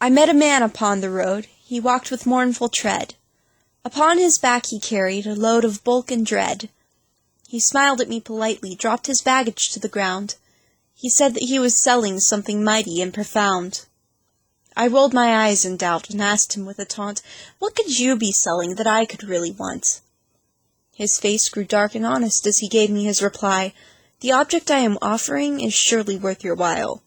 I met a man upon the road. He walked with mournful tread. Upon his back he carried a load of bulk and dread. He smiled at me politely, dropped his baggage to the ground. He said that he was selling something mighty and profound. I rolled my eyes in doubt and asked him with a taunt, "What could you be selling that I could really want?" His face grew dark and honest as he gave me his reply, "The object I am offering is surely worth your while.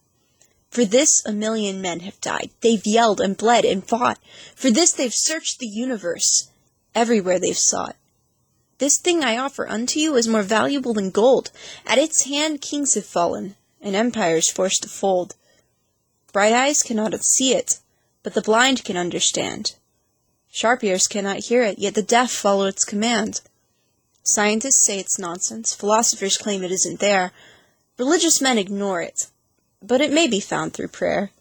For this 1,000,000 men have died. They've yelled and bled and fought. For this they've searched the universe. Everywhere they've sought. This thing I offer unto you is more valuable than gold. At its hand kings have fallen, and empires forced to fold. Bright eyes cannot see it, but the blind can understand. Sharp ears cannot hear it, yet the deaf follow its command. Scientists say it's nonsense, philosophers claim it isn't there. Religious men ignore it, but it may be found through prayer.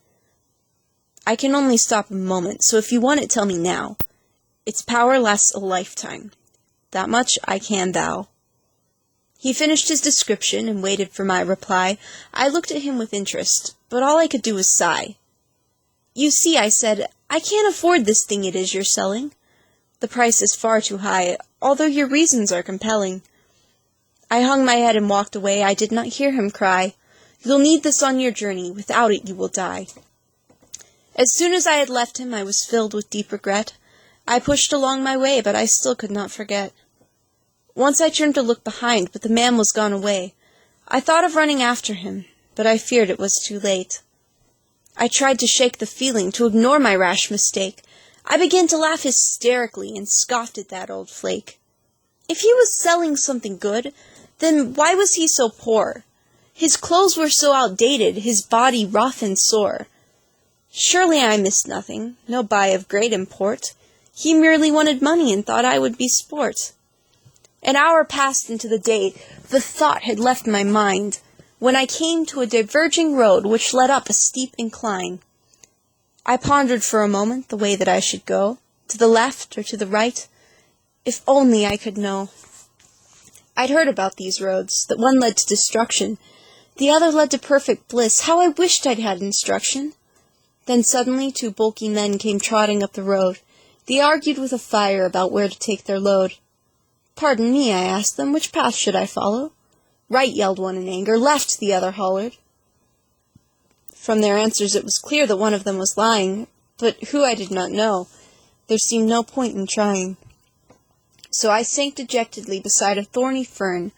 I can only stop a moment, so if you want it, tell me now. Its power lasts a lifetime. That much I can vow." He finished his description and waited for my reply. I looked at him with interest, but all I could do was sigh. "You see," I said, "I can't afford this thing it is you're selling. The price is far too high, although your reasons are compelling." I hung my head and walked away. I did not hear him cry, "You'll need this on your journey. Without it you will die." As soon as I had left him, I was filled with deep regret. I pushed along my way, but I still could not forget. Once I turned to look behind, but the man was gone away. I thought of running after him, but I feared it was too late. I tried to shake the feeling, to ignore my rash mistake. I began to laugh hysterically and scoffed at that old flake. If he was selling something good, then why was he so poor? His clothes were so outdated, his body rough and sore. Surely I missed nothing, no buy of great import. He merely wanted money and thought I would be sport. An hour passed into the day. The thought had left my mind, when I came to a diverging road which led up a steep incline. I pondered for a moment the way that I should go, to the left or to the right. If only I could know. I'd heard about these roads, that one led to destruction, the other led to perfect bliss. How I wished I'd had instruction. Then suddenly 2 bulky men came trotting up the road. They argued with a fire about where to take their load. "Pardon me," I asked them, "which path should I follow?" "Right," yelled one in anger. "Left," the other hollered. From their answers it was clear that one of them was lying, but who I did not know. There seemed no point in trying. So I sank dejectedly beside a thorny fern.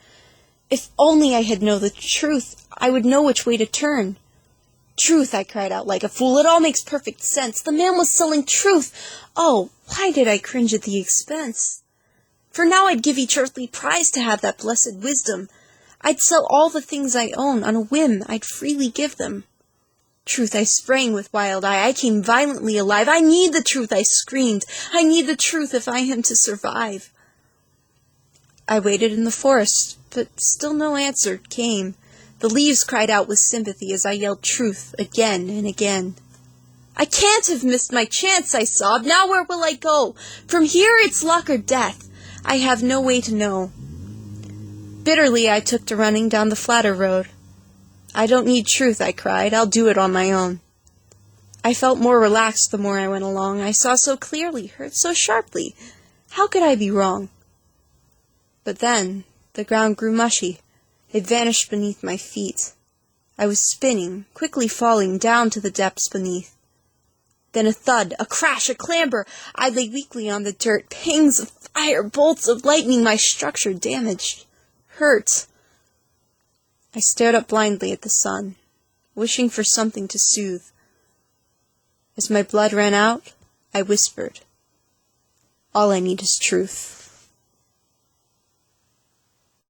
If only I had known the truth, I would know which way to turn. "Truth," I cried out like a fool. "It all makes perfect sense. The man was selling truth. Oh, why did I cringe at the expense? For now I'd give each earthly prize to have that blessed wisdom. I'd sell all the things I own. On a whim I'd freely give them. Truth," I sprang with wild eye. I came violently alive. "I need the truth," I screamed. "I need the truth if I am to survive." I waited in the forest, but still no answer came. The leaves cried out with sympathy as I yelled truth again and again. "I can't have missed my chance," I sobbed. "Now where will I go? From here it's luck or death. I have no way to know." Bitterly I took to running down the flatter road. "I don't need truth," I cried. "I'll do it on my own." I felt more relaxed the more I went along. I saw so clearly, heard so sharply. How could I be wrong? But then the ground grew mushy. It vanished beneath my feet. I was spinning, quickly falling down to the depths beneath. Then a thud, a crash, a clamber. I lay weakly on the dirt. Pangs of fire, bolts of lightning, my structure damaged, hurt. I stared up blindly at the sun, wishing for something to soothe. As my blood ran out, I whispered, "All I need is truth."